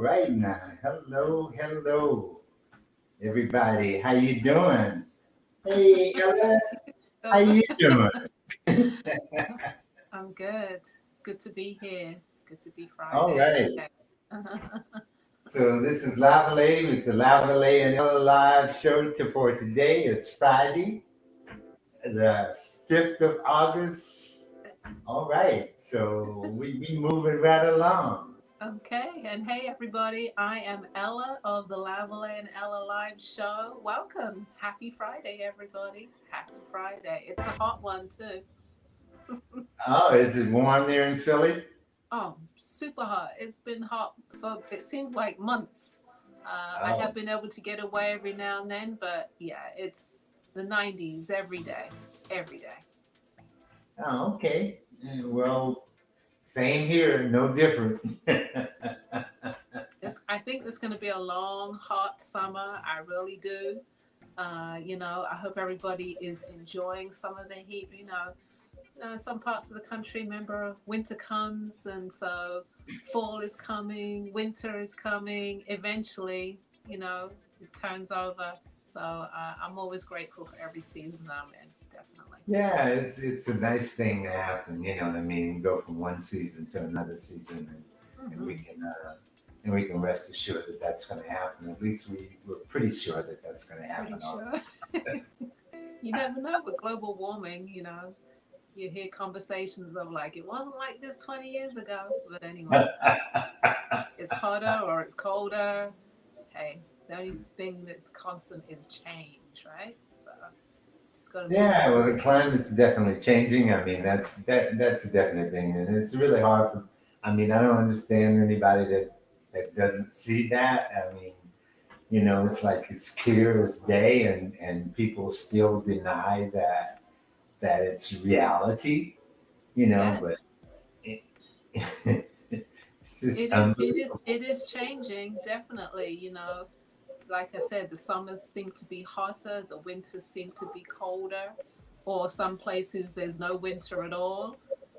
right now. Hello, everybody. How you doing? Hey, Ella, how you doing? I'm good. It's good to be here. It's good to be All Friday. right. Okay. So this is Lavalais with the Lavalais and Ella live show for today. It's Friday, the 5th of August. All right. So we be moving right along. Okay. And hey, everybody. I am Ella of the Lavalais and Ella live show. Welcome. Happy Friday, everybody. Happy Friday. It's a hot one, too. Oh, is it warm there in Philly? Oh, super hot. It's been hot for, it seems like months. I have Oh, been able to get away every now and then, but yeah, it's the 90s every day. Every day. oh, okay. Well, same here, no different. I think it's going to be a long, hot summer. I really do. I hope everybody is enjoying some of the heat. In some parts of the country, remember, winter comes, and so fall is coming, winter is coming. Eventually, it turns over. So I'm always grateful for every season I'm in. Definitely. Yeah, it's a nice thing to happen. You know what I mean? Go from one season to another season, and Mm-hmm. we can rest assured that that's going to happen. At least we're pretty sure that that's going to Pretty happen. sure. You never know with global warming. You hear conversations of like it wasn't like this 20 years ago, but anyway, it's hotter or it's colder. Hey, the only thing that's constant is change, right? So just got to move Yeah, with well, it. the climate's definitely changing. I mean, that's a definite thing, and it's really hard for. I mean, I don't understand anybody that doesn't see that. I mean, it's like it's clear as day, and people still deny that it's reality. Yeah, But it, it's it just is it is unbelievable. it is changing, definitely. Like I said, the summers seem to be hotter, the winters seem to be colder, or some places there's no winter at all.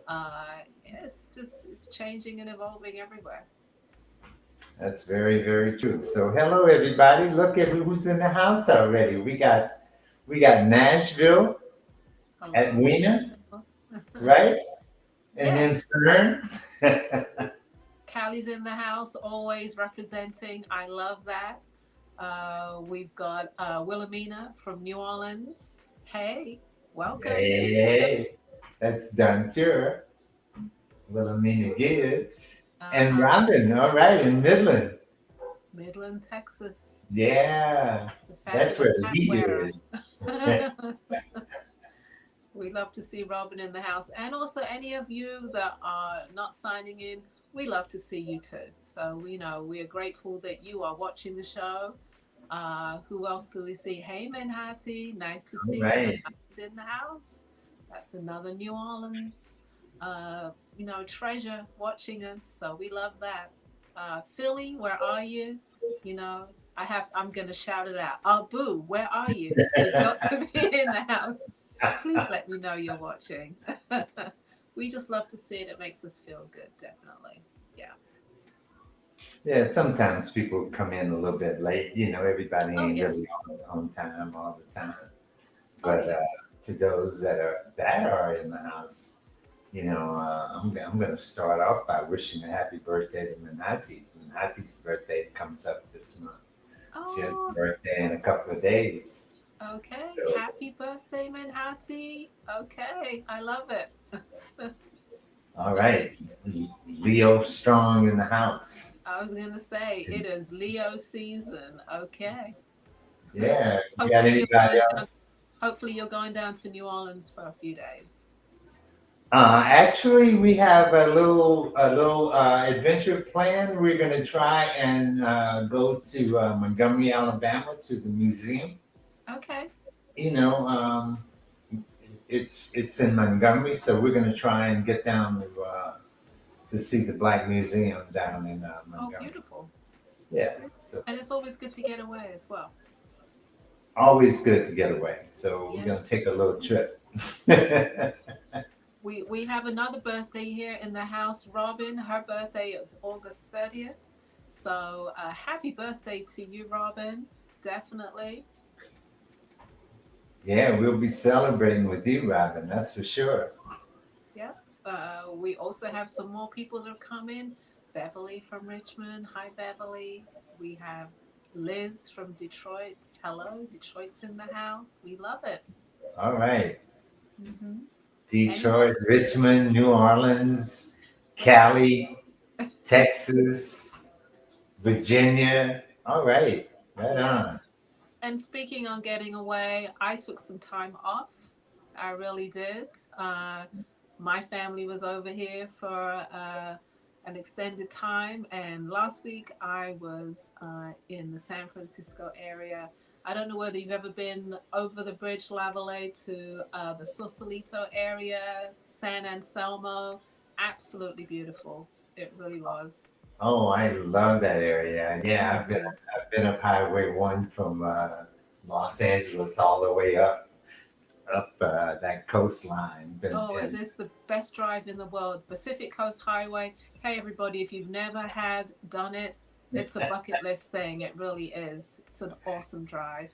Yeah, it's changing and evolving everywhere. That's very, very true. So, hello everybody. Look at who's in the house already. We got Nashville at Hello, Wiener, Nashville. right? And then Yes, Fern. Callie's in the house, always representing. I love that. We've got Wilhelmina from New Orleans. Hey, welcome to the show. Hey, that's Dontura, Wilhelmina Gibbs, Uh and huh. Robin. All right, in Midland. Midland, Texas. Yeah, The that's fabulous where the hat heat wearer. is. We love to see Robin in the house. And also, any of you that are not signing in, we love to see you too. So, we know we are grateful that you are watching the show. Who else do we see? Hey, Manhattan. Nice to All see you. right. Manhattan's in the house. That's another New Orleans, treasure watching us. So, we love that. Philly, where are you? You know, I'm going to shout it out. Oh, Boo, where are you? You've got to be in the house. Please let me know you're watching. We just love to see it. It makes us feel good, definitely. Yeah. Yeah, sometimes people come in a little bit late. Everybody Oh, ain't yeah. really on time all the time. Oh, But yeah. to those that are in the house, I'm gonna start off by wishing a happy birthday to Manati. Manati's birthday comes up this month. She has a Oh, birthday in a couple of days. okay. So, Happy birthday, Manhattan. Okay. I love it. all right, Leo Strong in the house. I was going to say, it is Leo season. Okay. Yeah, you got hopefully you're anybody going down. else? Hopefully you're going down to New Orleans for a few days. Actually, we have a little adventure plan. We're gonna try and go to Montgomery, Alabama, to the museum. Okay. You know, it's in Montgomery, so we're gonna try and get down to see the Black Museum down in Oh, Montgomery. beautiful. Yeah, so And it's always good to get away as well. always good to get away. So we're gonna Yes. take a little trip. We have another birthday here in the house. Robin, her birthday is August 30th. So happy birthday to you, Robin. Definitely. Yeah, we'll be celebrating with you, Robin. That's for sure. Yeah. We also have some more people that have come in. Beverly from Richmond. Hi, Beverly. We have Liz from Detroit. Hello, Detroit's in the house. We love it. All right. Hmm. Anyone? Detroit, Richmond, New Orleans, Yeah. Cali, Texas, Virginia. All right. Right Yeah. on. And speaking on getting away, I took some time off. I really did. Uh, my family was over here for an extended time, and last week I was in the San Francisco area. I don't know whether you've ever been over the bridge Lavalais to the Sausalito area, San Anselmo. Absolutely beautiful. It really was. Oh, I love that area. Yeah, Hmm. I've been up Highway One from Los Angeles all the way up that coastline. Been Oh, it and is the best drive in the world. Pacific Coast Highway. Hey, everybody, if you've never had done it, it's a bucket list thing. It really is. It's an awesome drive.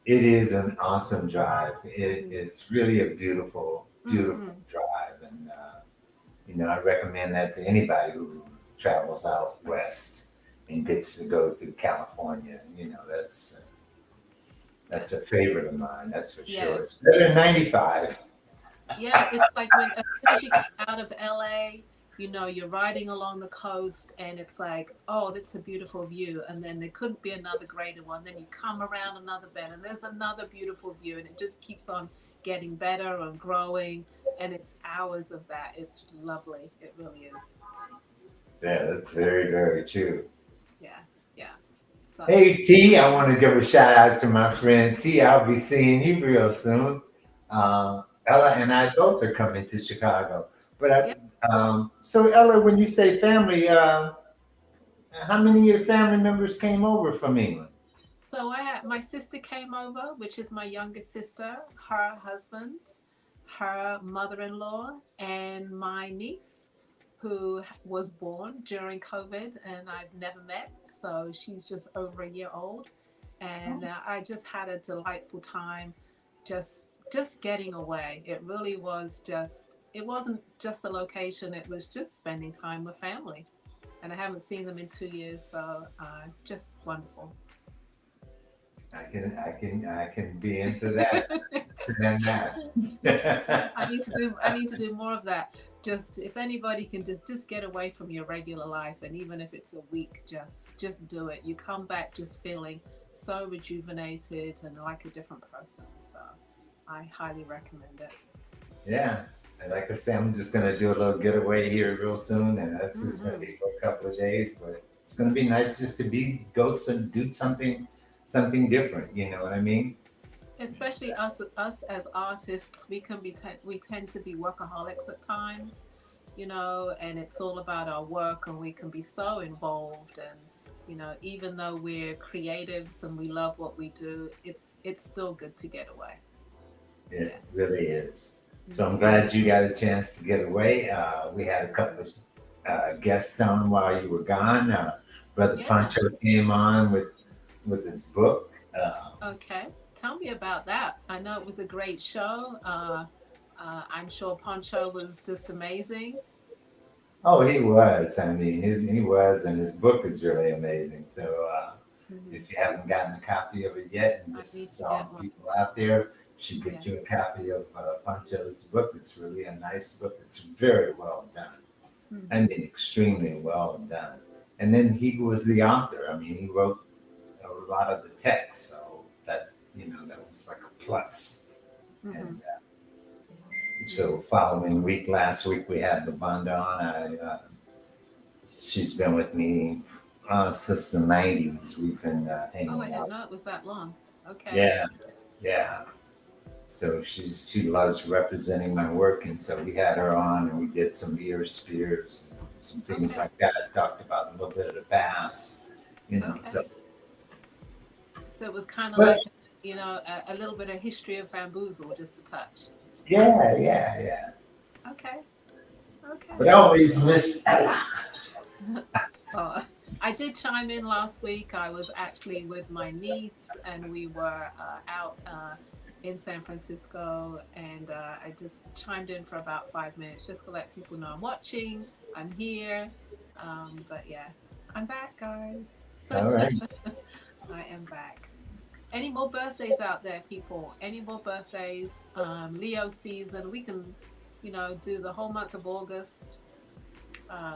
it is an awesome drive. Hmm. It's really a beautiful, beautiful Hmm. drive, and I recommend that to anybody who travels out west and gets to go through California. That's a favorite of mine. That's for Yeah, sure. It's better than it's 95. yeah, it's like when as soon as you come out of LA, you're riding along the coast and it's like, oh, that's a beautiful view. And then there couldn't be another greater one. Then you come around another bend and there's another beautiful view. And it just keeps on getting better and growing. And it's hours of that. It's lovely. It really is. Yeah, that's very, very true. Yeah. Yeah. So, Hey T, I want to give a shout out to my friend T. I'll be seeing you real soon. Ella and I both are coming to Chicago. yeah. So Ella, when you say family, how many of your family members came over from England? So I had my sister came over, which is my youngest sister, her husband, her mother-in-law, and my niece, who was born during COVID, and I've never met. So she's just over a year old, and I just had a delightful time, just getting away. It really was just. It wasn't just the location; it was just spending time with family, and I haven't seen them in 2 years, so just wonderful. I can be into that. Stand that. I need to do more of that. Just if anybody can just get away from your regular life, and even if it's a week, just do it. You come back just feeling so rejuvenated and like a different person. So I highly recommend it. Yeah. And like I say, I'm just gonna do a little getaway here real soon, and that's just gonna Hmm. be for a couple of days. But it's gonna be nice just to go some do something different. You know what I mean? Especially us as artists, we tend to be workaholics at times, and it's all about our work, and we can be so involved. And even though we're creatives and we love what we do, it's still good to get away. Yeah. It really is. So I'm Hmm. glad you got a chance to get away. We had a couple of guests on while you were gone. Brother Yeah. Pancho came on with his book. Okay. Tell me about that. I know it was a great show. I'm sure Poncho was just amazing. Oh, he was. I mean, he was, and his book is really amazing. So Hmm. if you haven't gotten a copy of it yet, and I this need is to to all get the one. people out there, you should Yeah. get you a copy of Pancho's book. It's really a nice book. It's very well done. I Hmm. mean, extremely well done. And then he was the author. I mean, he wrote a lot of the text, so that was like a plus. And Hmm. so, following week, last week we had the Bonda on. She's been with me since the '90s. We've been Oh, I hanging didn't out. know it was that long. Okay. Yeah, yeah. So she loves representing my work, and so we had her on, and we did some ear spears, and some things Okay. like that. Talked about a little bit of the past, So, Okay. So it was kind of but like, a little bit of history of bamboozle, just a touch. yeah, yeah, yeah. Okay. Okay. But I always miss Ella. Oh. I did chime in last week. I was actually with my niece, and we were out in San Francisco, and I just chimed in for about 5 minutes just to let people know I'm watching, I'm here. But yeah, I'm back, guys. All right. I am back. Any more birthdays out there, people? Any more birthdays? Leo season. We can, do the whole month of August.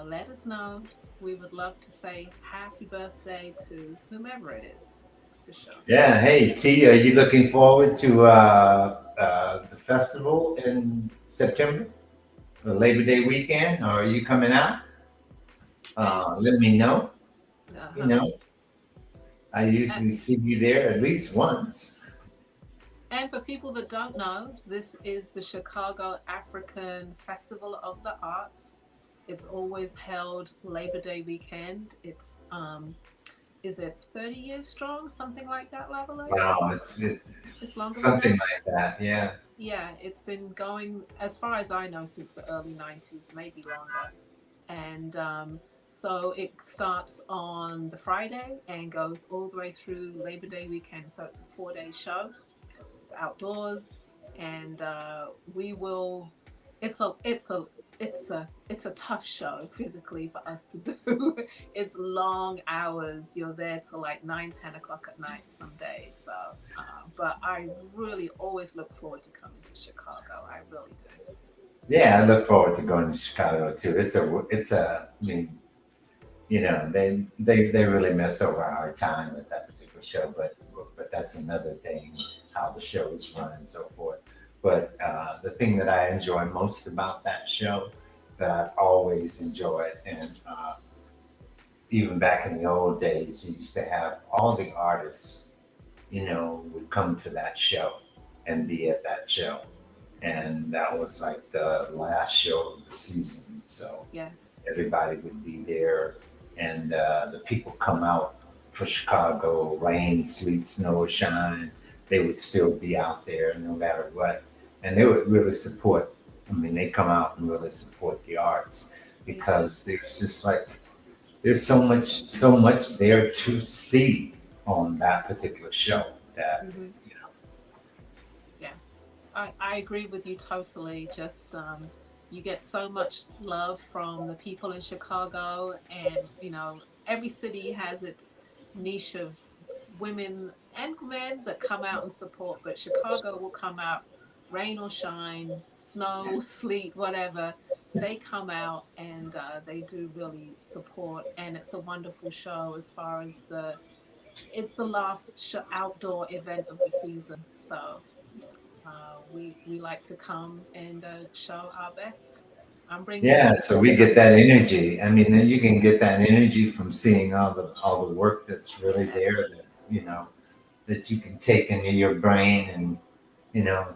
Let us know. We would love to say happy birthday to whomever it is, for sure. Yeah. Hey, T, are you looking forward to the festival in September, the Labor Day weekend? Or are you coming out? And Let me know. You uh-huh. know, I And usually see you there at least once. and for people that don't know, this is the Chicago African Festival of the Arts. It's always held Labor Day weekend. It's is it 30 years strong, something like that, Lavalais? Wow, it's It's longer than something that. like that. Yeah. Yeah, it's been going, as far as I know, since the early 90s, maybe longer. And so it starts on the Friday and goes all the way through Labor Day weekend. So it's a 4 day show. It's outdoors, and we will. It's a it's a it's a tough show physically for us to do. It's long hours. You're there till like 9, 10 o'clock at night some days. So, but I really always look forward to coming to Chicago. I really do. Yeah, I look forward to going to Chicago too. It's a. I mean, they really mess over our time at that particular show, but that's another thing, how the show is run and so forth. But the thing that I enjoy most about that show, that I've always enjoyed, and even back in the old days, you used to have all the artists, would come to that show and be at that show, and that was like the last show of the season. So Yes. everybody would be there, and the people come out for Chicago, rain, sleet, snow, or shine. They would still be out there no matter what, and they would really support. I mean, they come out and really support the arts They do. because there's just like there's so much there to see on that particular show that Hmm. you know. Yeah. I agree with you totally. Just you get so much love from the people in Chicago, and every city has its niche of women and men that come out and support. But Chicago will come out, rain or shine, snow, sleet, whatever. They come out, and they do really support, and it's a wonderful show. As far as it's the last outdoor event of the season, so we like to come and show our best. I'm bringing some Yeah, so we get I'm that energy. I mean, then you can get that energy from seeing all the work that's really Yeah. there that that you can take into your brain and you know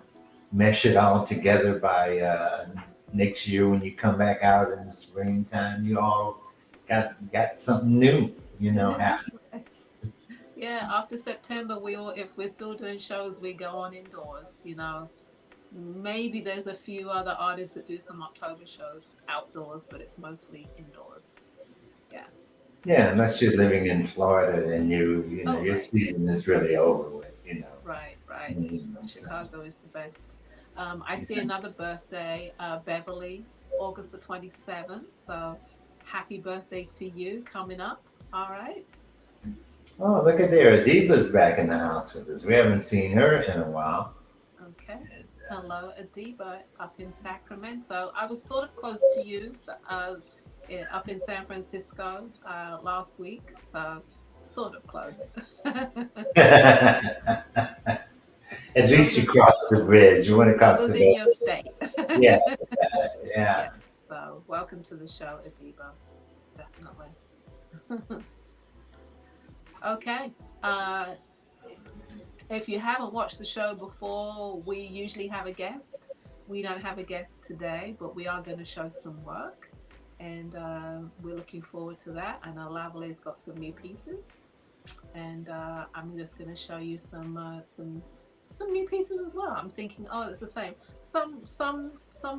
mesh it all together by next year when you come back out in the springtime. You all got something new, happening. Right. Yeah, after September, if we're still doing shows, we go on indoors. Maybe there's a few other artists that do some October shows outdoors, but it's mostly indoors. Yeah. Yeah, unless you're living in Florida and Oh, your right. season is really over with. Right, right. So Chicago is the best. I see another birthday, Beverly, August the 27th. So happy birthday to you coming up. All right. oh, look at there. Adiba's back in the house with us. We haven't seen her in a while. Okay. And, Hello, Adiba, up in Sacramento. I was sort of close to you, up in San Francisco last week. So sort of close. at I least was you in, crossed the bridge. You went I across was the in bridge. your state. Yeah, yeah. Yeah. So welcome to the show, Adiba. Definitely. Okay. Uh, if you haven't watched the show before, we usually have a guest. We don't have a guest today, but we are going to show some work, and we're looking forward to that. I know Lavale's got some new pieces, and I'm just going to show you some new pieces as well. I'm thinking, oh, it's the same. Some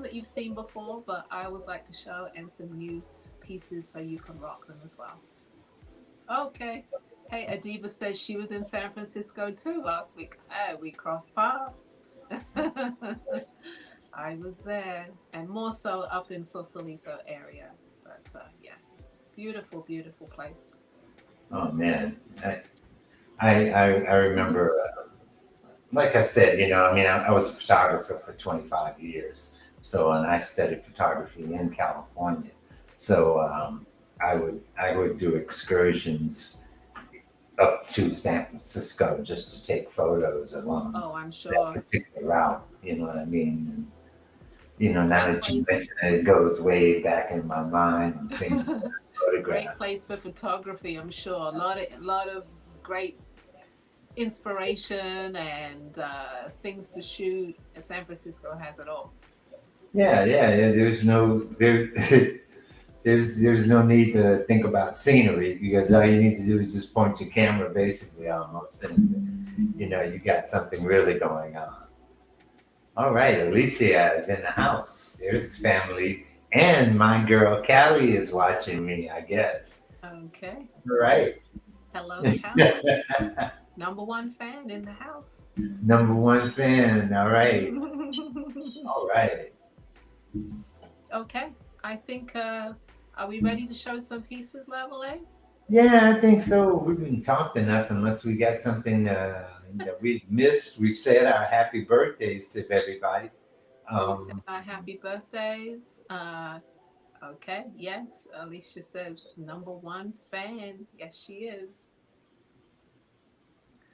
that you've seen before, but I always like to show and some new pieces so you can rock them as well. Okay. Hey, Adiba says she was in San Francisco too last week. Hey, we crossed paths. I was there, and more so up in Sausalito area. But yeah, beautiful, beautiful place. Oh man, I remember, like I said, I mean, I was a photographer for 25 years. So, and I studied photography in California. So, I would do excursions up to San Francisco just to take photos along Oh, I'm that sure. particular route. You know what I mean? And, now Great that you place. mention it, it goes way back in my mind and things that I Great photographed. place for photography. I'm sure. A lot of great inspiration and things to shoot. And San Francisco has it all. Yeah, yeah, yeah. There's no need to think about scenery because all you need to do is just point your camera basically almost, and you got something really going on. All right, Alicia is in the house. There's family, and my girl Callie is watching me. I guess. Okay. All right. Hello, Callie. Number one fan in the house. Number one fan. All right. All right. Okay. I think, are we ready to show some pieces, Lavalais? Yeah, I think so. We've been talked enough, unless we got something that we missed. We've said our happy birthdays to everybody. We said Um, our happy birthdays. Okay. Yes. Alicia says number one fan. Yes, she is.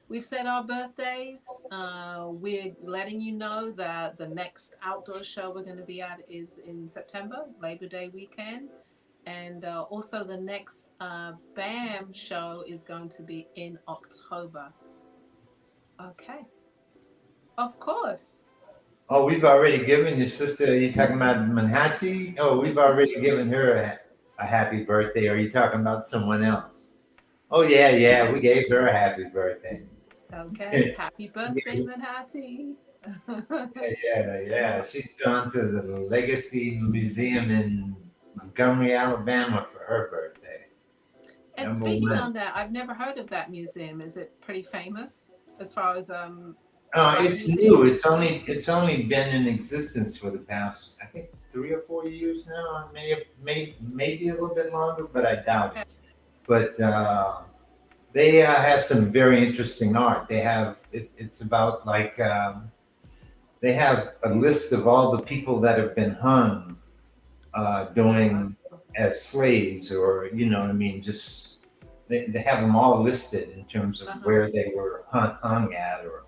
We've said our birthdays. We're letting you know that the next outdoor show we're going to be at is in September, Labor Day weekend. And also, the next BAM show is going to be in October. Okay. Of course. oh, we've already given your sister. Are you talking about Manhattan? Oh, we've already given her a happy birthday. Are you talking about someone else? Oh, yeah, yeah. We gave her a happy birthday. Okay. Yeah, Happy birthday, Manhattan. yeah, yeah. She's gone to the Legacy Museum in Montgomery, Alabama for her birthday. And Number speaking one. on that, I've never heard of that museum. Is it pretty famous as far as art It's museum? new. It's only been in existence for the past, I think, 3 or 4 years now. Maybe a little bit longer, but I doubt Okay. it. But they have some very interesting art. It's about like they have a list of all the people that have been hung Oh, doing as slaves, or what I mean. Just they have them all listed in terms of uh-huh. where they were hung at, or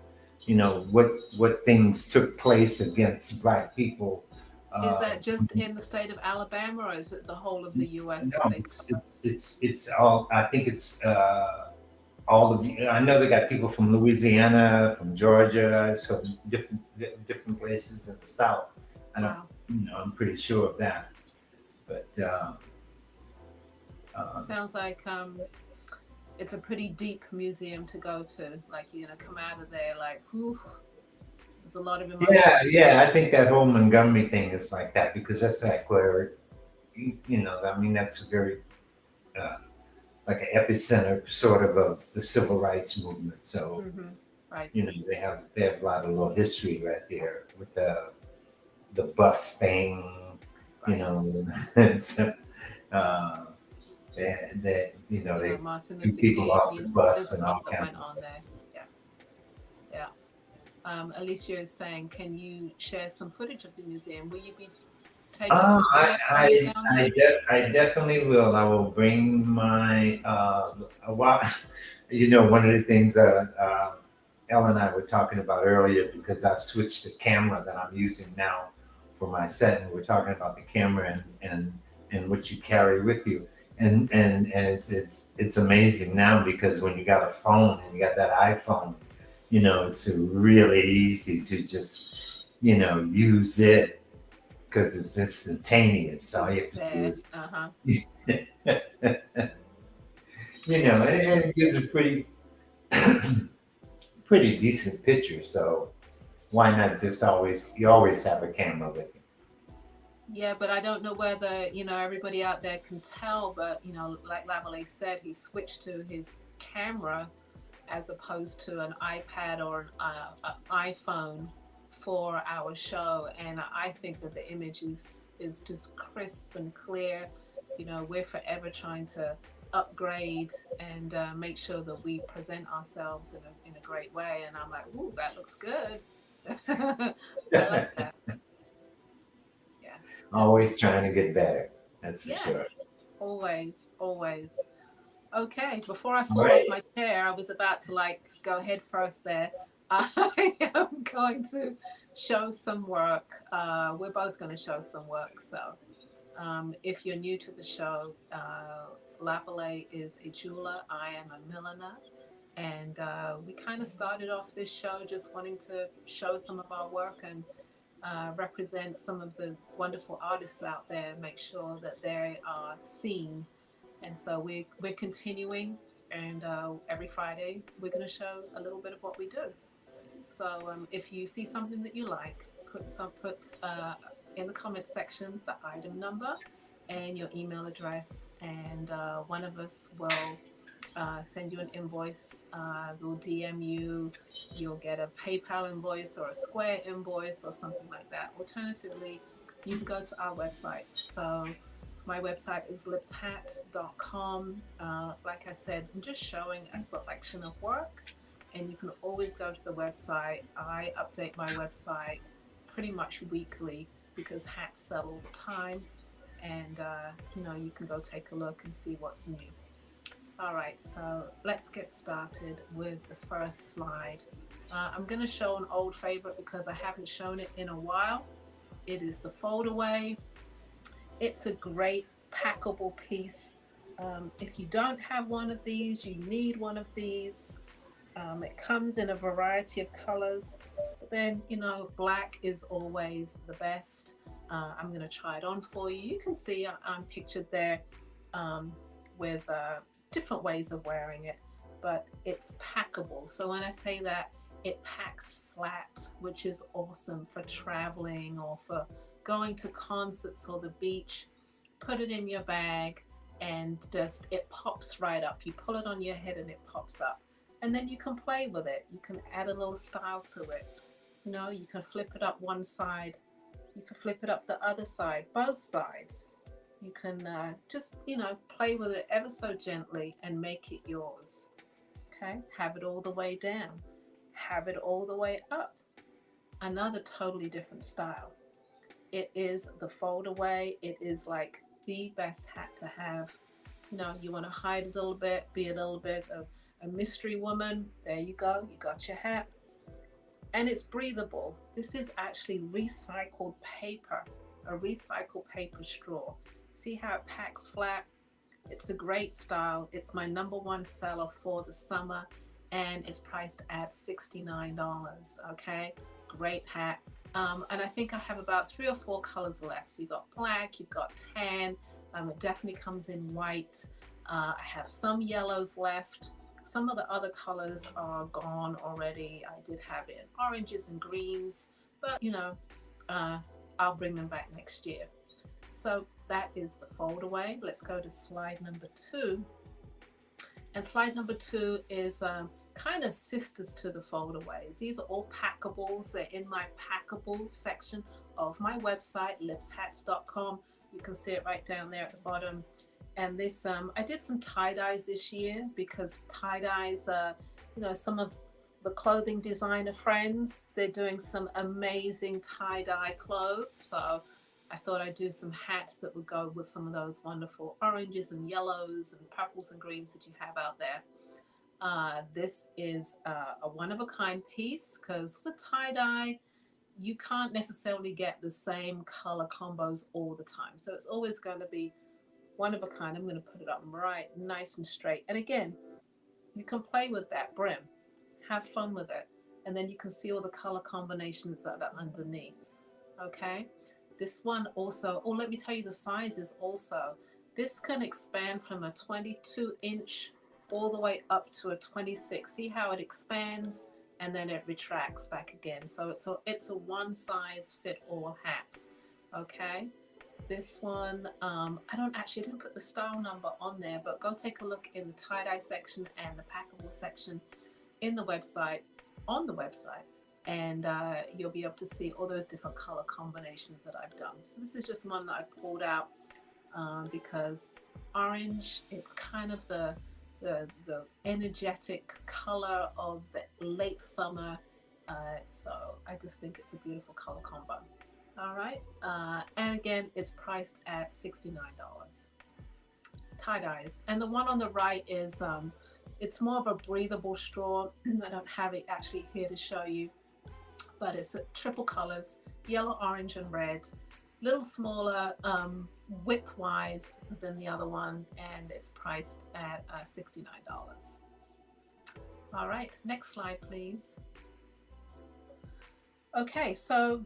what things took place against black people. Is Uh, that just in the state of Alabama, or is it the whole of the U.S. no, that they it's cover? it's it's it's all. I think it's all of you. I know they got people from Louisiana, from Georgia, so different places in the South. I don't, Wow. I'm pretty sure of that. But um, Sounds like it's a pretty deep museum to go to. Like you're gonna come out of there like, whew, there's a lot of yeah, emotion. yeah, I think that whole Montgomery thing is like that because that's like where, I mean, that's a very uh, like an epicenter sort of the civil rights movement. So Mm-hmm. Right. they have a lot of little history right there with the bus thing, you Right. know. so, uh, they Martin threw Luther people King. off the bus There's a and lot all that kinds went of on there. stuff. Yeah. Yeah. Alicia is saying, can you share some footage of the museum? Will you be taking Uh, some I, video while you're I, down I, there? I definitely will. I will bring my, well, one of the things that Ella and I were talking about earlier, because I've switched the camera that I'm using now for my set, and we're talking about the camera and what you carry with you. And it's amazing now because when you got a phone and you got that iPhone, it's really easy to just, use it because it's instantaneous. All It's you have to do there. is, Uh-huh. and it gives a pretty decent picture. So why not just you always have a camera with you? Yeah, but I don't know whether, everybody out there can tell, but, like Lavalais said, he switched to his camera as opposed to an iPad or an iPhone for our show. And I think that the image is just crisp and clear. We're forever trying to upgrade and make sure that we present ourselves in a great way. And I'm like, ooh, that looks good. I like that. Yeah, Always definitely. trying to get better. That's for Yeah, sure. always, always. Okay, before I All fall off right. my chair, I was about to like go head first there. I am going to show some work. We're both going to show some work. So, if you're new to the show, Lavalais is a jeweler. I am a milliner. And we kind of started off this show just wanting to show some of our work and represent some of the wonderful artists out there, make sure that they are seen. And so we're continuing, and every Friday we're going to show a little bit of what we do. So if you see something that you like, put in the comment section the item number and your email address, and one of us will send you an invoice. We'll DM you. You'll get a PayPal invoice or a Square invoice or something like that. Alternatively, you can go to our website. So my website is lipshats.com. Like I said, I'm just showing a selection of work, and you can always go to the website. I update my website pretty much weekly because hats sell all the time, and you can go take a look and see what's new. All right, so let's get started with the first slide. I'm going to show an old favorite because I haven't shown it in a while. It is the foldaway. It's a great packable piece. If you don't have one of these, you need one of these. It comes in a variety of colors, but then, black is always the best. I'm going to try it on for you. You can see I'm pictured there um, with different ways of wearing it, but it's packable. So when I say that, it packs flat, which is awesome for traveling or for going to concerts or the beach. Put it in your bag and just it pops right up. You pull it on your head and it pops up. And then you can play with it. You can add a little style to it. You can flip it up one side, you can flip it up the other side, both sides. You can just, play with it ever so gently and make it yours. Okay? Have it all the way down, have it all the way up. Another totally different style. It is the foldaway. It is like the best hat to have. You want to hide a little bit, be a little bit of a mystery woman. There you go. You got your hat. And it's breathable. This is actually recycled paper, a recycled paper straw. See how it packs flat? It's a great style. It's my number one seller for the summer, and it's priced at $69. Okay, great hat. And I think I have about 3 or 4 colors left. So you've got black, you've got tan. It definitely comes in white. I have some yellows left. Some of the other colors are gone already. I did have it in oranges and greens, but uh, I'll bring them back next year. So that is the foldaway. Let's go to slide number 2. And slide number 2 is kind of sisters to the foldaways. These are all packables. They're in my packable section of my website, lipshats.com. You can see it right down there at the bottom. And this, I did some tie-dyes this year because tie-dyes, some of the clothing designer friends, they're doing some amazing tie-dye clothes. So I thought I'd do some hats that would go with some of those wonderful oranges and yellows and purples and greens that you have out there. This is a one-of-a-kind piece because with tie-dye, you can't necessarily get the same color combos all the time. So it's always going to be one of a kind. I'm going to put it up right, nice and straight. And again, you can play with that brim, have fun with it, and then you can see all the color combinations that are underneath. Okay, this one also, oh, let me tell you the sizes also. This can expand from a 22-inch all the way up to a 26. See how it expands and then it retracts back again. So it's a one size fit all hat. Okay. This one, I didn't put the style number on there, but go take a look in the tie-dye section and the packable section in the website, on the website, and you'll be able to see all those different color combinations that I've done. So this is just one that I pulled out because orange, it's kind of the energetic color of the late summer. So I just think it's a beautiful color combo. All right, and again, it's priced at $69. Tie dyes, and the one on the right is it's more of a breathable straw. I don't have it actually here to show you, but it's triple colors: yellow, orange, and red. Little smaller width wise than the other one, and it's priced at $69. All right, next slide, please. Okay, so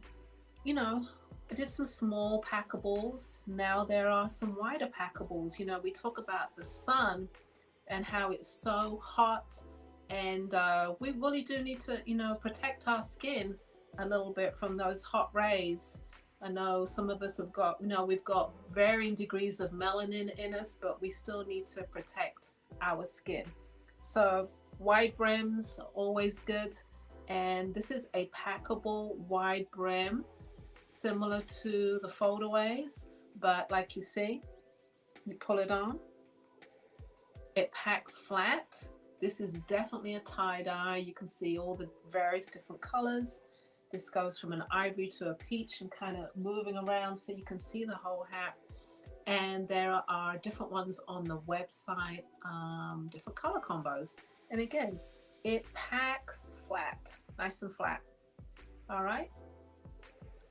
I did some small packables. Now there are some wider packables. We talk about the sun and how it's so hot, and we really do need to, protect our skin a little bit from those hot rays. I know some of us have got, we've got varying degrees of melanin in us, but we still need to protect our skin. So wide brims are always good. And this is a packable wide brim, similar to the foldaways, but like you see, you pull it on, it packs flat. This is definitely a tie-dye. You can see all the various different colors. This goes from an ivory to a peach and kind of moving around so you can see the whole hat. And there are different ones on the website, different color combos. And again, it packs flat, nice and flat. All right.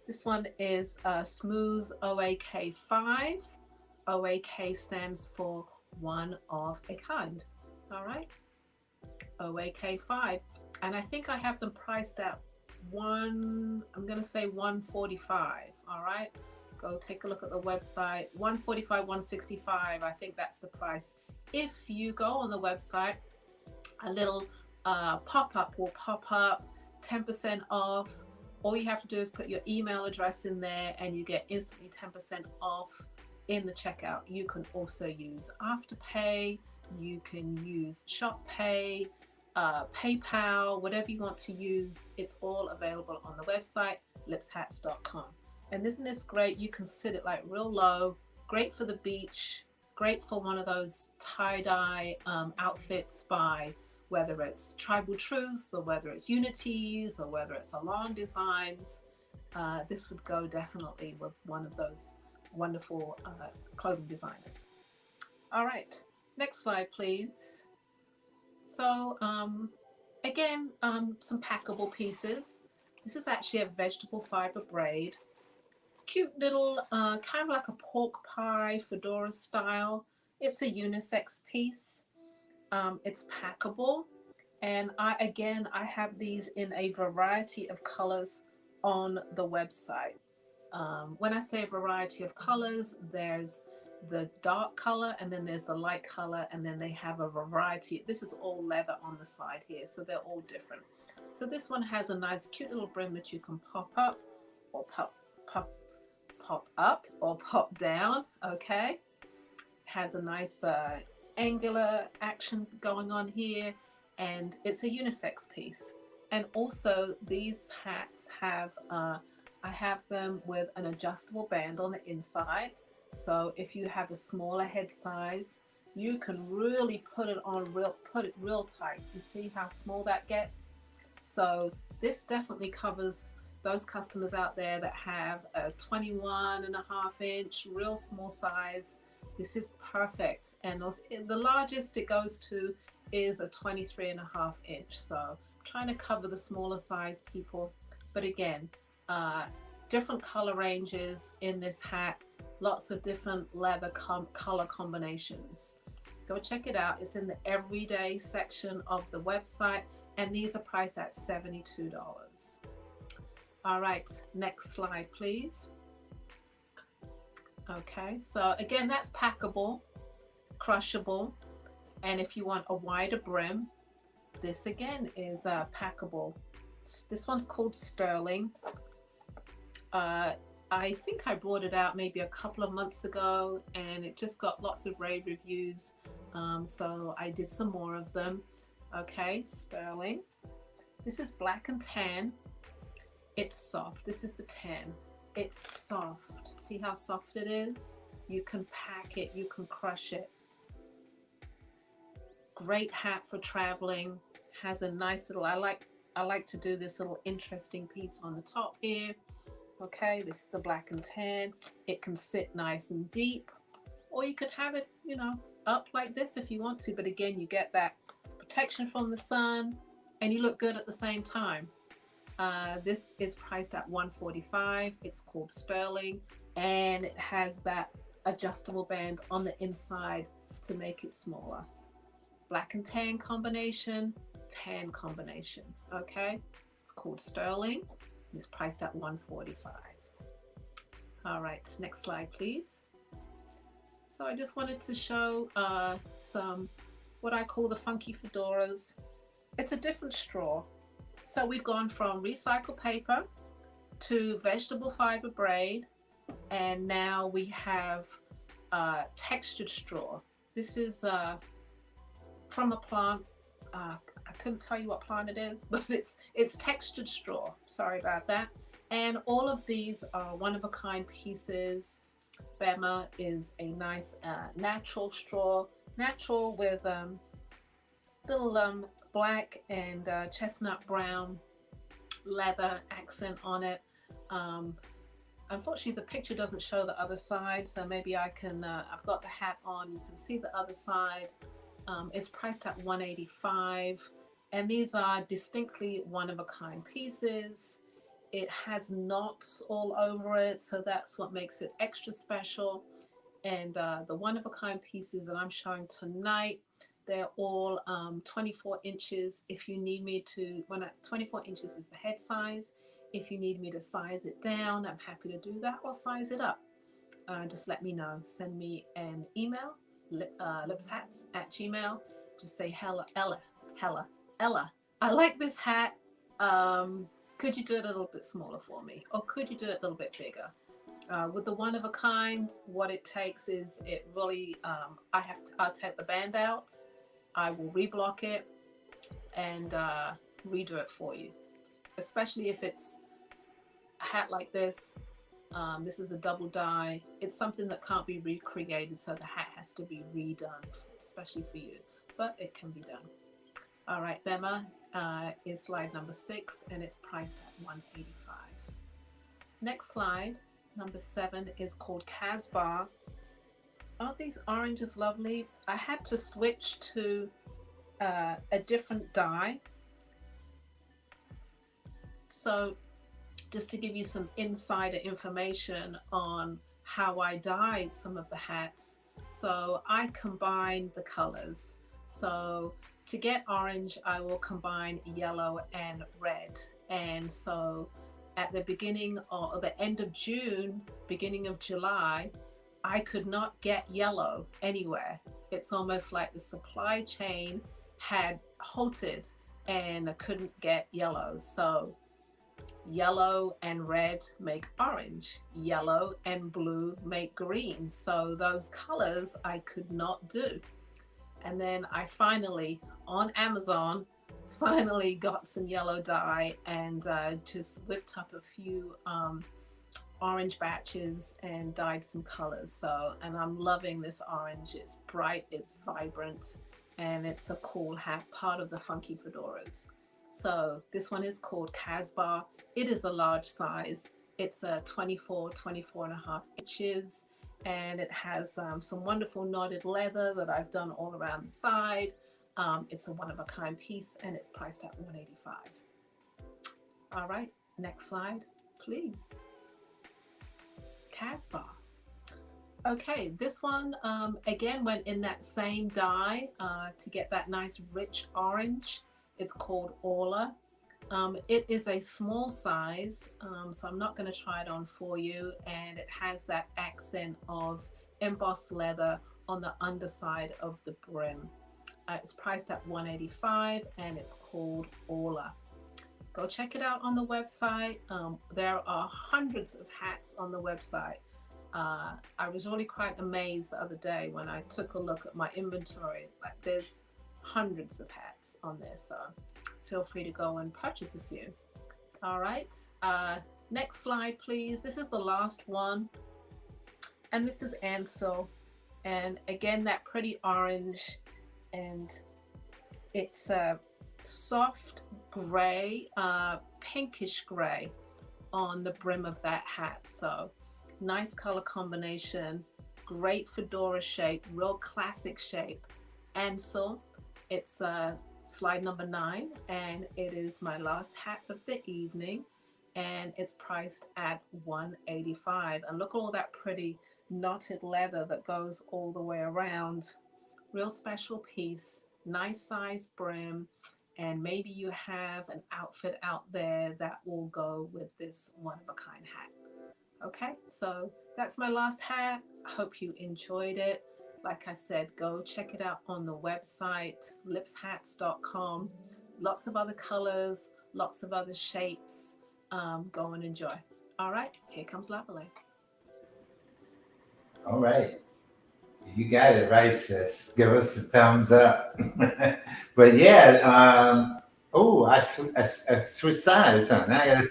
This one is Smooth OAK 5. OAK stands for one of a kind. All right. OAK 5. And I think I have them priced at I'm going to say $145. All right. Go take a look at the website. $145, $165. I think that's the price. If you go on the website, a little pop-up will pop up, 10% off. All you have to do is put your email address in there and you get instantly 10% off in the checkout. You can also use Afterpay, you can use ShopPay, PayPal, whatever you want to use. It's all available on the website, lipshats.com. And isn't this great? You can sit it like real low, great for the beach, great for one of those tie-dye outfits by whether it's Tribal Truths or whether it's Unities or whether it's Alon Designs. This would go definitely with one of those wonderful clothing designers. All right, next slide, please. So again, some packable pieces. This is actually a vegetable fiber braid. Cute little, kind of like a pork pie fedora style. It's a unisex piece. It's packable, and I have these in a variety of colors on the website. When I say a variety of colors, there's the dark color and then there's the light color, and then they have a variety. This is all leather on the side here, so they're all different. So this one has a nice cute little brim that you can pop up or pop up or pop down. Okay, has a nice angular action going on here, and it's a unisex piece. And also these hats have I have them with an adjustable band on the inside, so if you have a smaller head size, you can really put it real tight. You see how small that gets? So this definitely covers those customers out there that have a 21.5-inch real small size. This is perfect. And also, the largest it goes to is a 23.5-inch. So I'm trying to cover the smaller size people. But again, different color ranges in this hat, lots of different leather color combinations. Go check it out. It's in the everyday section of the website, and these are priced at $72. All right, next slide, please. Okay, so again, that's packable, crushable, and if you want a wider brim, this again is packable. This one's called Sterling. I think I brought it out maybe a couple of months ago, and it just got lots of rave reviews. So I did some more of them. Okay, sterling. This is black and tan. It's soft. This is the tan. It's soft. See how soft it is? You can pack it, you can crush it. Great hat for traveling. Has a nice little, I like to do this little interesting piece on the top here. Okay, this is the black and tan. It can sit nice and deep, or you could have it, you know, up like this if you want to. But again, you get that protection from the sun and you look good at the same time. This is priced at $145. It's called sterling, and it has that adjustable band on the inside to make it smaller. Black and tan combination, tan combination. Okay, it's called sterling. It's priced at $145. All right, next slide, please. So I just wanted to show some what I call the funky fedoras. It's a different straw. So we've gone from recycled paper to vegetable fiber braid, and now we have textured straw. This is from a plant. I couldn't tell you what plant it is, but it's textured straw. Sorry about that. And all of these are one-of-a-kind pieces. Bema is a nice natural straw, natural with little black and chestnut brown leather accent on it. Unfortunately, the picture doesn't show the other side, so maybe I can, I've got the hat on, you can see the other side. It's priced at $185, and these are distinctly one-of-a-kind pieces. It has knots all over it, so that's what makes it extra special. And the one-of-a-kind pieces that I'm showing tonight, they're all 24 inches. If you need me to, 24 inches is the head size. If you need me to size it down, I'm happy to do that, or size it up. Just let me know. Send me an email, lipshats@gmail. Just say, Ella, I like this hat. Could you do it a little bit smaller for me? Or could you do it a little bit bigger? With the one of a kind, what it takes is it really, I'll take the band out, I will reblock it and redo it for you. Especially if it's a hat like this. This is a double dye. It's something that can't be recreated, so the hat has to be redone, especially for you. But it can be done. All right, Bema is slide number 6, and it's priced at $185. Next slide, number 7, is called Casbah. Aren't these oranges lovely? I had to switch to a different dye. So just to give you some insider information on how I dyed some of the hats. So I combined the colors. So to get orange, I will combine yellow and red. And so at the beginning or the end of June, beginning of July, I could not get yellow anywhere. It's almost like the supply chain had halted and I couldn't get yellow. So yellow and red make orange, yellow and blue make green. So those colors I could not do. And then I finally, on Amazon, finally got some yellow dye and just whipped up a few orange batches and dyed some colors. So, and I'm loving this orange. It's bright, it's vibrant, and it's a cool hat, part of the funky fedoras. So this one is called Casbah. It is a large size. It's a 24 and a half inches, and it has some wonderful knotted leather that I've done all around the side. It's a one-of-a-kind piece, and it's priced at $185. All right, next slide, please. Casbah. Okay, this one again went in that same dye to get that nice rich orange. It's called Ella. It is a small size, so I'm not going to try it on for you, and it has that accent of embossed leather on the underside of the brim. It's priced at $185, and it's called Ella. go check it out on the website. There are hundreds of hats on the website. I was really quite amazed the other day when I took a look at my inventory. It's like there's hundreds of hats on there, so feel free to go and purchase a few. All right. Next slide, please. This is the last one, and this is Ansel, and again that pretty orange, and it's a soft gray, pinkish gray on the brim of that hat. So nice color combination, great fedora shape, real classic shape. Ansel, it's slide number 9, and it is my last hat of the evening, and it's priced at $185. And look at all that pretty knotted leather that goes all the way around. Real special piece, nice size brim, and maybe you have an outfit out there that will go with this one of a kind hat. Okay, so that's my last hat. I hope you enjoyed it. Like I said, go check it out on the website, lipshats.com. Lots of other colors, lots of other shapes. Go and enjoy. All right, here comes Lavalais. All right. You got it right, sis. Give us a thumbs up. But yeah, oh, I switched sides, huh? Now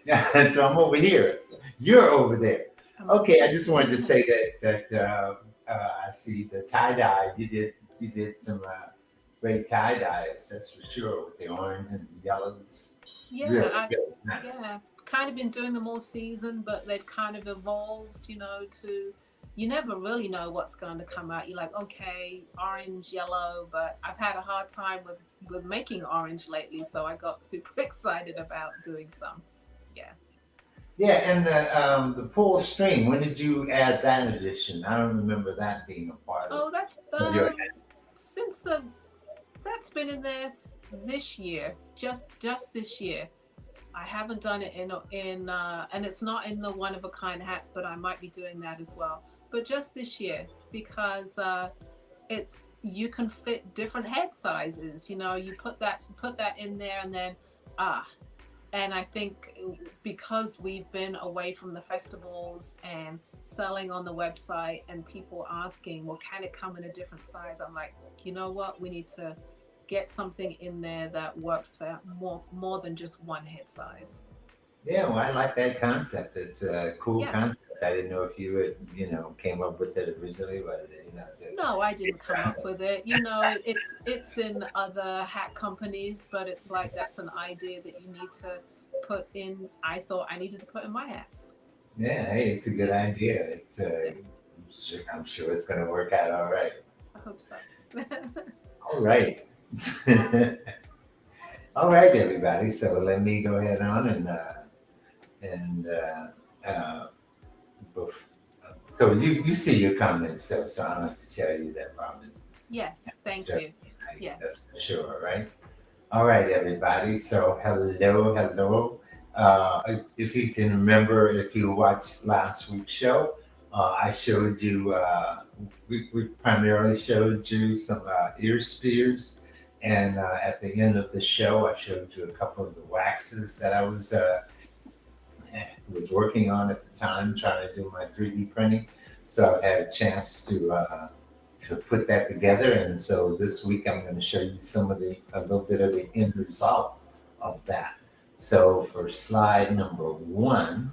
yeah, so I'm over here. You're over there. Okay, I just wanted to say that I see the tie dye. You did some great tie dyes, that's for sure, with the orange and the yellows. Yeah, Really, I really nice. yeah, kind of been doing them all season, but they've kind of evolved, to you never really know what's going to come out. You're like, okay, orange, yellow, but I've had a hard time with making orange lately, so I got super excited about doing some. Yeah. Yeah, and the pull string. When did you add that addition? I don't remember that being a part Oh, that's of your. since the that's been in this year, just this year. I haven't done it and it's not in the one of a kind hats, but I might be doing that as well. But just this year because it's you can fit different head sizes. You put that in there, and then ah, and I think because we've been away from the festivals and selling on the website and people asking, well, can it come in a different size? I'm like, you know what? We need to get something in there that works for more than just one head size. Yeah, well, I like that concept. It's a cool Yeah. concept. I didn't know if you had, came up with it originally, but it's a No, I good didn't come up concept. with it. It's in other hat companies, but it's like that's an idea that you need to put in. I thought I needed to put in my hats. Yeah, hey, it's a good Yeah. idea. Yeah. I'm sure it's going to work out all right. I hope so. All right. All right, everybody. So let me go ahead on and uh, bef- so you see your comments, so I don't have to tell you that, Robin. Yes, That's thank you. that's Yes. for sure, right? All right, everybody. So hello, hello. If you can remember, if you watched last week's show, I showed you. We primarily showed you some ear spears, and at the end of the show, I showed you a couple of the waxes that I was working on at the time, trying to do my 3D printing. So I had a chance to put that together, and so this week I'm going to show you a little bit of the end result of that. So for slide number 1,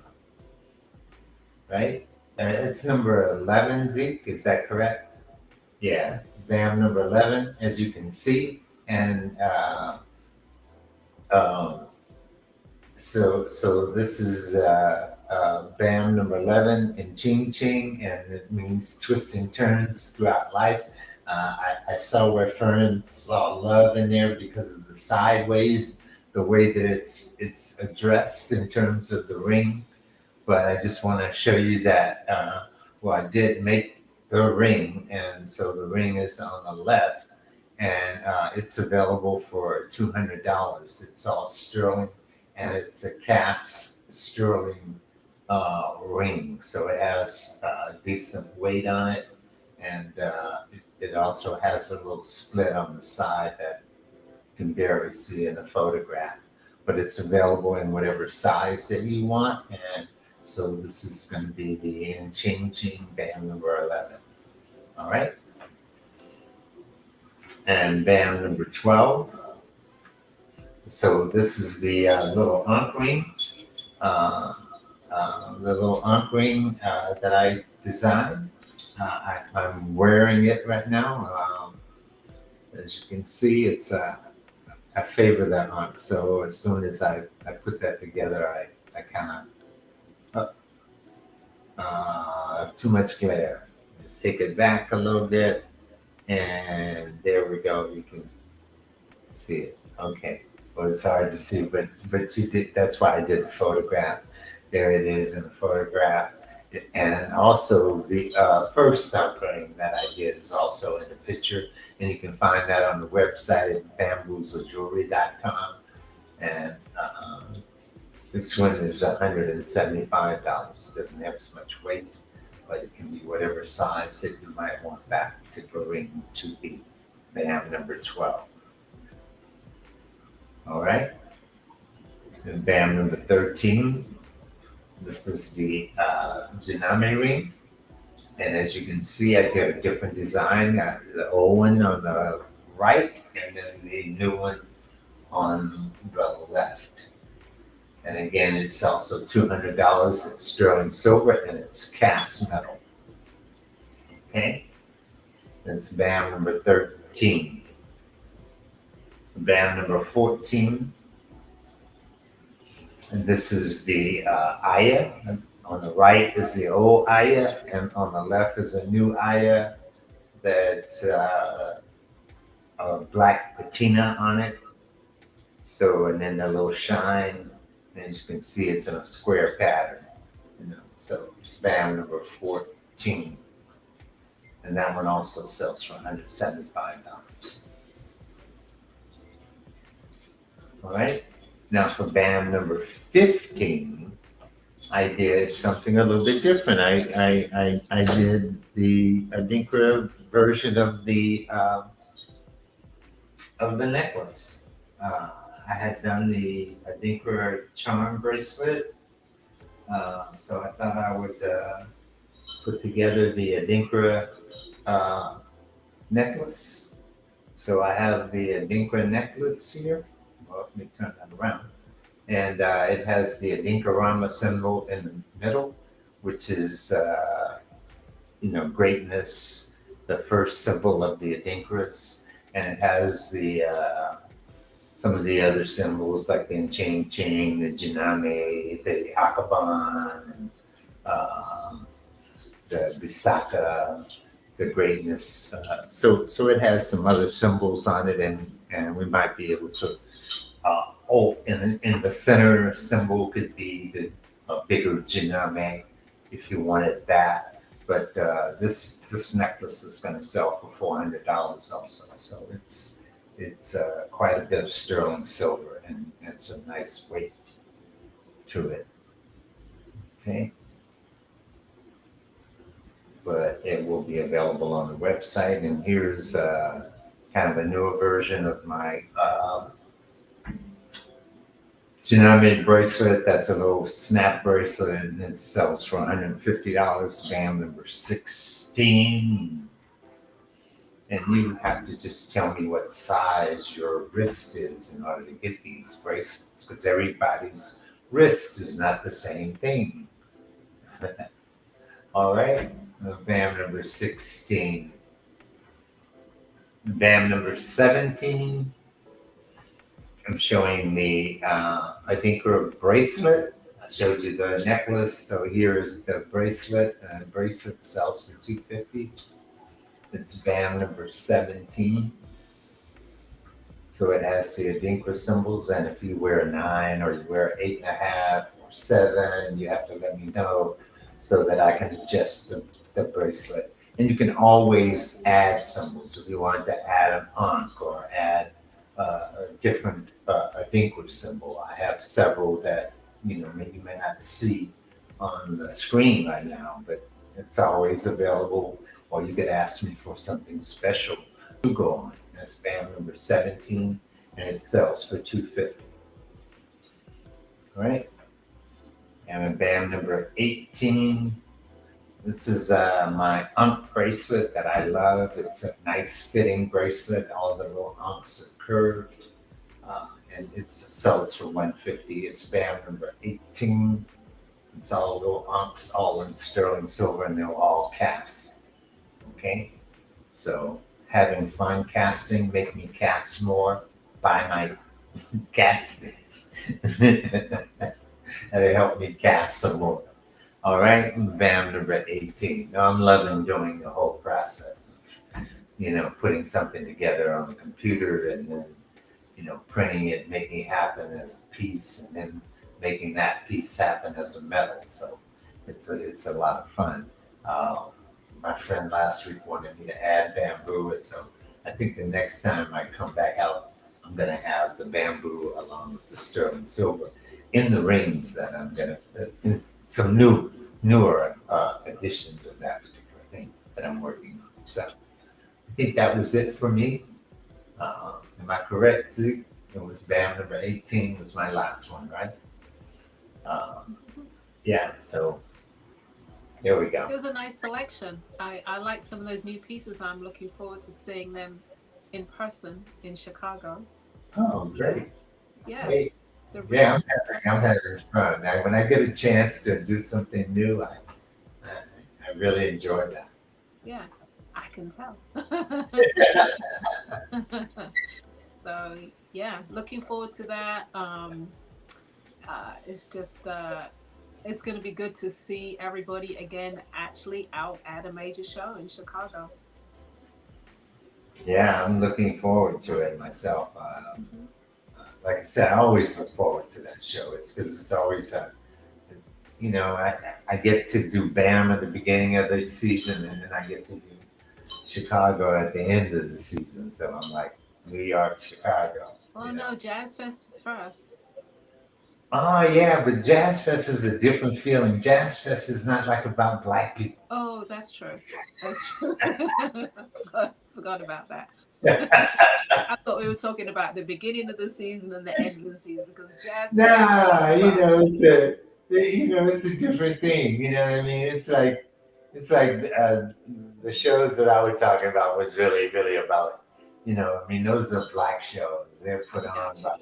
right? It's number 11, Zeke. Is that correct? Yeah, BAM number 11, as you can see, and um, so this is BAM number 11 in Ching Ching, and it means twists and turns throughout life. I saw where Fern saw love in there because of the sideways, the way that it's addressed in terms of the ring. But I just want to show you that, well, I did make the ring, and so the ring is on the left, and it's available for $200. It's all sterling, and it's a cast sterling ring, so it has decent weight on it, and it also has a little split on the side that you can barely see in the photograph. but it's available in whatever size that you want. And so this is going to be the changing band number 11. All right. And band number 12. So this is the little unk ring, that I designed. I'm wearing it right now. As you can see, I favor that unk. So as soon as I put that together, I kind of too much glare. Take it back a little bit, and there we go. You can see it. Okay. Well, it's hard to see, but you did. That's why I did the photograph. There it is in the photograph, and also the first outputting that I did is also in the picture, and you can find that on the website at bamboozlejewelry.com. And this one is $175. Doesn't have as much weight, but it can be whatever size that you might want that particular ring to be. Bam number 12. All right. And bam number 13. This is the Janame ring. And as you can see, I did a different design. The old one on the right, and then the new one on the left. And again, it's also $200. It's sterling silver and it's cast metal. Okay. That's bam number 13. Band number 14. And this is the Aya. On the right is the old Aya, and on the left is a new Aya that's a black patina on it. So, and then a little shine, and as you can see, it's in a square pattern. So it's band number 14. And that one also sells for $175. All right. Now for band number 15, I did something a little bit different. I did the Adinkra version of the necklace. I had done the Adinkra charm bracelet, so I thought I would put together the Adinkra necklace. So I have the Adinkra necklace here. Well, let me turn that around. And it has the Adinkarama symbol in the middle, which is, greatness, the first symbol of the Adinkras. And it has the some of the other symbols like the Ching Ching, the Jiname, the Akaban, and the Bisaka, the greatness. So it has some other symbols on it, and we might be able to. In the center symbol could be a bigger Jiname if you wanted that. But this necklace is going to sell for $400 also. So it's quite a bit of sterling silver and some nice weight to it. Okay. But it will be available on the website. And here's kind of a newer version of my Janame bracelet. That's a little snap bracelet, and it sells for $150. Bam number 16. And you have to just tell me what size your wrist is in order to get these bracelets, because everybody's wrist is not the same thing. All right. Bam number 16. Bam number 17. I'm showing the Adinkra bracelet. I showed you the necklace. So here's the bracelet. The bracelet sells for $250. It's bam number 17. So it has the Adinkra symbols. And if you wear a 9 or you wear 8.5 or 7, you have to let me know so that I can adjust the bracelet. And you can always add symbols if you wanted to add an ankh or add a different Adinkra symbol. I have several that maybe you may not see on the screen right now, but it's always available. Or you could ask me for something special to go on. That's bam number 17, and it sells for $250. right? And a band number 18. This is my Ankh bracelet that I love. It's a nice fitting bracelet. All the little Ankhs are curved. And it sells for 150. It's band number 18. It's all little Ankhs, all in sterling silver, and they're all casts. Okay? So having fun casting, make me cast more. Buy my castings. And it helped me cast some more. All right, bam, number 18. Now I'm loving doing the whole process of, putting something together on the computer and then, printing it, making it happen as a piece, and then making that piece happen as a medal. So it's a lot of fun. Uh, my friend last week wanted me to add bamboo, and so I think the next time I come back out, I'm gonna have the bamboo along with the sterling silver in the rings that I'm gonna some newer additions of that particular thing that I'm working on. So I think that was it for me. Am I correct, Zeke? It was BAM number 18 was my last one, right? Um, yeah, so there we It go. was a nice selection. I like some of those new pieces. I'm looking forward to seeing them in person in Chicago. Oh, You know, great. yeah, Great. the Yeah, real. I'm having fun. Now, when I get a chance to do something new, I really enjoy that. Yeah, I can tell. So yeah, looking forward to that. It's just it's going to be good to see everybody again actually out at a major show in Chicago. Yeah, I'm looking forward to it myself. Hmm. Like I said, I always look forward to that show. It's because it's always I get to do BAM at the beginning of the season, and then I get to do Chicago at the end of the season. So I'm like, New York, Chicago, Oh you know. no, Jazz Fest is first. Oh yeah, but Jazz Fest is a different feeling. Jazz Fest is not like about black people. Oh, that's true. That's true. Forgot about that. I thought we were talking about the beginning of the season and the end of the season because Jazz Fest is Nah, first. it's a different thing. You know what I mean? It's like the shows that I was talking about was really about. I mean, those are black shows. They're put on Gotcha. by,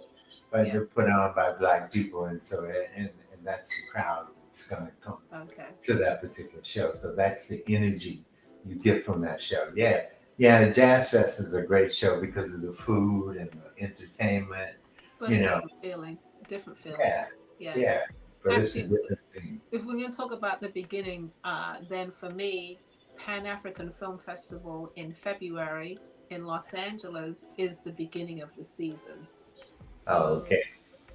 but Yeah. they're put on by black people, and so and that's the crowd that's gonna come Okay. to that particular show. So that's the energy you get from that show. Yeah, yeah. The Jazz Fest is a great show because of the food and the entertainment. But a You know, different feeling. Different feeling. yeah, Yeah. yeah. But it's a Actually, different thing. if we're going to talk about the beginning, then for me, Pan African Film Festival in February in Los Angeles is the beginning of the season. Oh, So okay.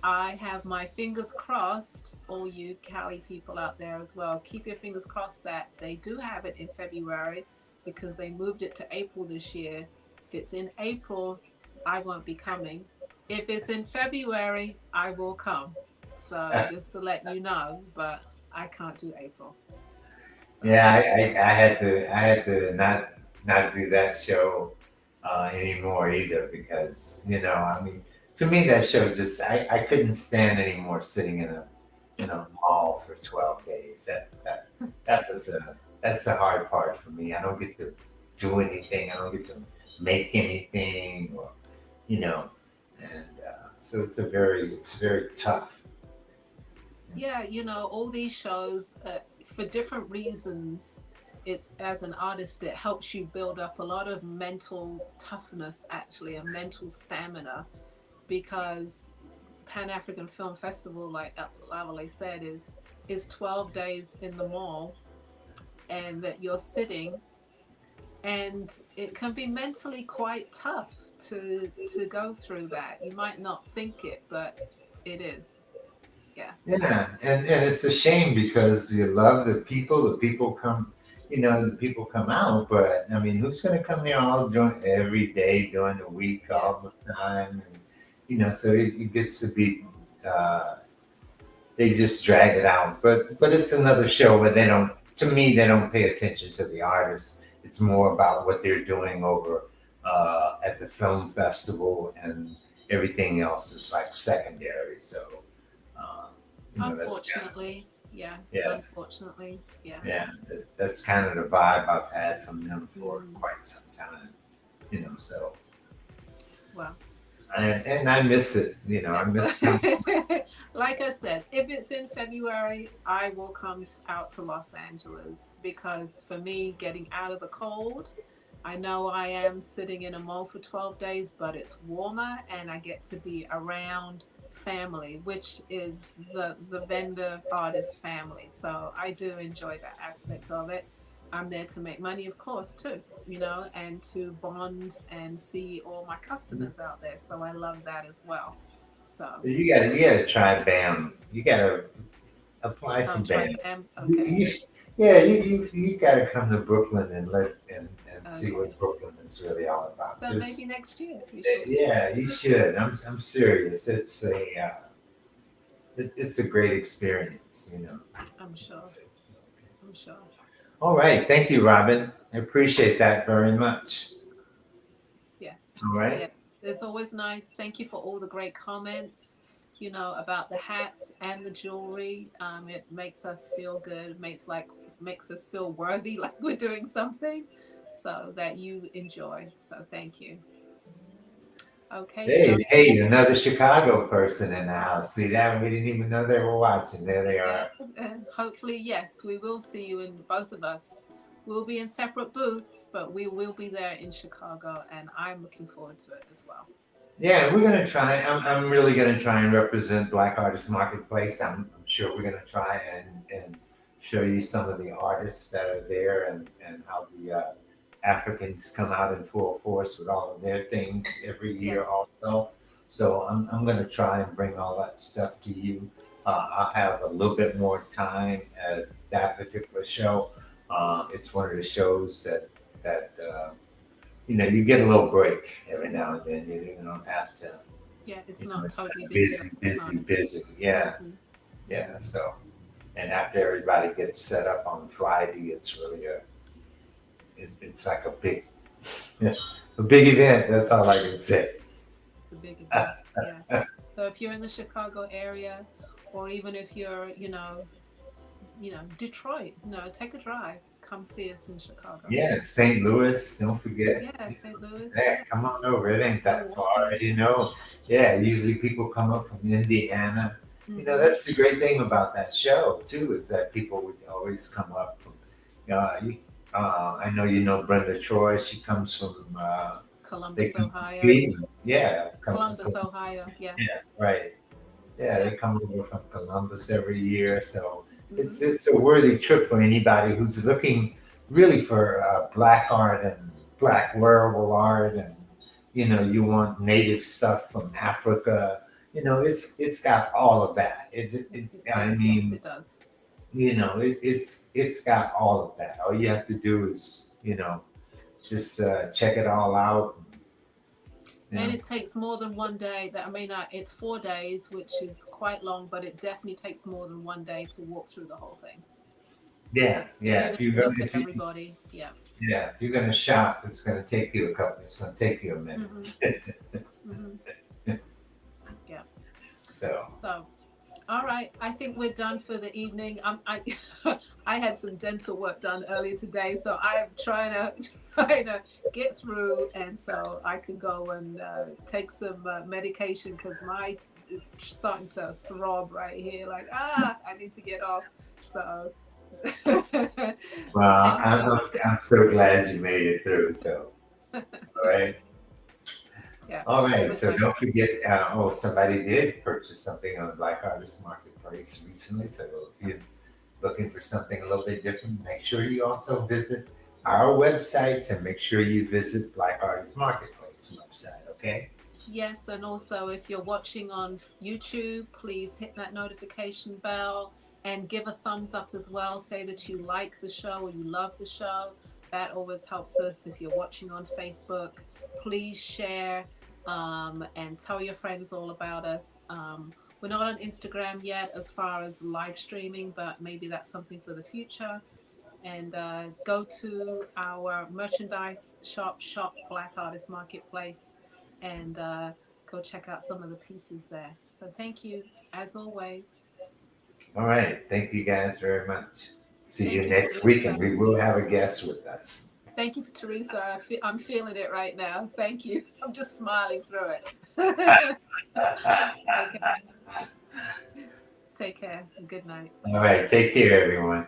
I have my fingers crossed, all you Cali people out there as well. Keep your fingers crossed that they do have it in February because they moved it to April this year. If it's in April, I won't be coming. If it's in February, I will come. So just to let you know, but I can't do April. Yeah, So I had to not do that show anymore either because I mean to me that show just I couldn't stand anymore sitting in a mall for 12 days. That's the hard part for me. I don't get to do anything. I don't get to make anything or you know and so it's very tough. yeah, all these shows for different reasons. It's as an artist, it helps you build up a lot of mental toughness, actually, a mental stamina, because Pan African Film Festival, like Lavalais said, is 12 days in the mall, and that you're sitting, and it can be mentally quite tough to go through that. You might not think it, but it is. Yeah. Yeah, and it's a shame because you love the people come out, but I mean, who's going to come here all during every day during the week Yeah. all the time? And so it gets to be uh, they just drag it out. But it's another show where they don't. To me, they don't pay attention to the artists. It's more about what they're doing over at the film festival, and everything else is like secondary. So. Uh, That's kind of, Unfortunately, yeah. yeah, Unfortunately, yeah. yeah. That's kind of the vibe I've had from them for Mm, quite some time. So well, and I miss it. I miss coming. like I said, if it's in February, I will come out to Los Angeles because for me, getting out of the cold, I know I am sitting in a mall for 12 days, but it's warmer and I get to be around family, which is the vendor artist family. So I do enjoy that aspect of it. I'm there to make money, of course, too, and to bond and see all my customers out there. So I love that as well. So You gotta try BAM. You gotta apply for I'll try BAM. them. You, Okay. you, yeah, you gotta come to Brooklyn and see Okay. what Brooklyn is really all about. So There's maybe next year we shall see. Yeah, you should. I'm serious. It's a great experience. I'm sure. So, I'm sure. all right, thank you, Robin. I appreciate that very much. All Yes. right. Yeah. It's always nice. Thank you for all the great comments, about the hats and the jewelry. It makes us feel good. Makes us feel worthy, like we're doing something, so that you enjoy. So thank you. Okay, Hey, John. hey, another Chicago person in the house. See that? We didn't even know they were watching. There they Yeah, are. and hopefully, yes, we will see you, and both of us will be in separate booths, but we will be there in Chicago, and I'm looking forward to it as well. Yeah, we're gonna try. I'm really gonna try and represent Black Artist Marketplace. I'm sure we're gonna try and show you some of the artists that are there and how the Africans come out in full force with all of their things every year Yes, also. So I'm gonna try and bring all that stuff to you. I'll have a little bit more time at that particular show. It's one of the shows that you get a little break every now and then. You don't have to, yeah, it's not it's totally busy all busy, the busy, time. busy. Yeah, Hmm. yeah. So, and after everybody gets set up on Friday, it's really it's like a big, a big event. That's all I can say. It's a big event. Yeah. So if you're in the Chicago area, or even if you're, Detroit, take a drive. Come see us in Chicago. Yeah, St. Louis. Don't forget. Yeah, St. Louis. Yeah, Yeah, come on over. It ain't that far. Milwaukee. Yeah, usually people come up from Indiana. Mm-hmm. That's the great thing about that show too, is that people would always come up from. You, I know Brenda Troy. She comes from. They Columbus, come from Ohio. Cleveland. Yeah, Columbus, Ohio. Yeah. yeah, right. Yeah, Yeah. they come over from Columbus every year, so Mm-hmm. it's a worthy trip for anybody who's looking really for black art and black wearable art, and you want native stuff from Africa. It's got all of that. I Yes, mean, it does. it's got all of that. All you have to do is just check it all out. You And know, it takes more than one day. That I mean, it's 4 days, which is quite long, but it definitely takes more than one day to walk through the whole thing. yeah, If yeah. you're going to look at everybody, yeah. Yeah, if you're gonna shop, it's gonna take you a couple. It's gonna take you a Mm-hmm. minute. Mm-hmm. Yeah. So So, all right. I think we're done for the evening. I had some dental work done earlier today, so I am trying to get through, and so I can go and take some medication because my is starting to throb right here. Like I need to get off. So, well, thank you. I'm so glad you made it through. So all right, Yeah. all So right. we're So done. don't forget. Somebody did purchase something on the Black Artist Marketplace recently. So if you're looking for something a little bit different, make sure you also visit our websites and make sure you visit Black Artist Marketplace website. Okay. Yes, and also if you're watching on YouTube, please hit that notification bell and give a thumbs up as well. Say that you like the show or you love the show. That always helps us. If you're watching on Facebook, please share and tell your friends all about us. We're not on Instagram yet as far as live streaming, but maybe that's something for the future. And go to our merchandise shop Black Artist Marketplace, and go check out some of the pieces there. So thank you as always. All right. Thank you guys very much. See you Thank you, next week, and Teresa. we will have a guest with us. Thank you, Teresa. I'm feeling it right now. Thank you. I'm just smiling through it. Okay. Take care. Good night. All right. Take care, everyone.